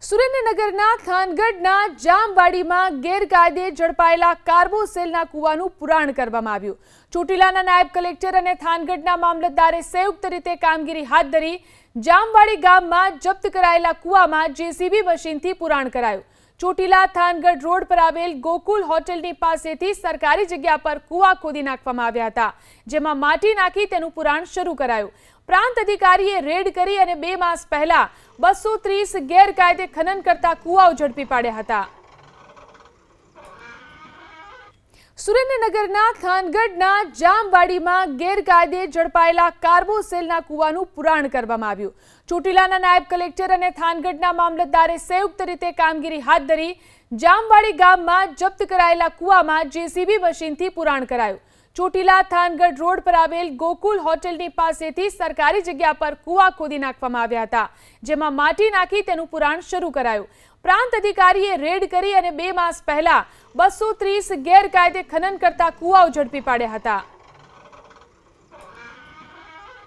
સુરેન્દ્રનગરના થાનગઢના જામવાડીમાં ગેરકાયદે ઝડપાયેલા કાર્બોસેલના કૂવાનું પુરાણ કરવામાં આવ્યું। ચોટીલાના નાયબ કલેક્ટર અને થાનગઢના મામલતદારે સંયુક્ત રીતે કામગીરી હાથ ધરી। જામવાડી ગામમાં જપ્ત કરાયેલા કૂવામાં જેસીબી મશીનથી પુરાણ કરાયું। ચોટીલા થાનગઢ રોડ પર આવેલ ગોકુલ હોટલની પાસેથી સરકારી જગ્યા પર કૂવા ખોદી નાખવામાં આવ્યા હતા, જેમાં માટી નાખી તેનું પુરાણ શરૂ કરાયું। પ્રાંત અધિકારીએ રેડ કરી અને 2 માસ પહેલા 230 ગેરકાયદે ખનન કરતા કૂવાઓ ઝડપી પાડ્યા હતા। સુરેન્દ્રનગરના થાનગઢના જામવાડીમાં ગેરકાયદે ઝડપાયેલા કાર્બોસેલના કૂવાનું પુરાણ કરવામાં આવ્યું। ચોટીલાના નાયબ કલેક્ટર અને થાનગઢના મામલતદારે સંયુક્ત રીતે કામગીરી હાથ ધરી। જામવાડી ગામમાં જપ્ત કરાયેલા કૂવામાં જેસીબી મશીનથી પુરાણ કરાયું। ચોટીલા થાનગઢ રોડ પર આવેલ ગોકુલ હોટલની પાસેથી સરકારી જગ્યા પર કૂવા ખોદી નાખવામાં આવ્યા હતા, જેમાં માટી નાખી તેનું પુરાણ શરૂ કરાયું। પ્રાંત અધિકારીએ રેડ કરી અને 2 માસ પહેલા 230 ગેરકાયદે ખનન કરતા કૂવાઓ ઝડપી પાડ્યા હતા।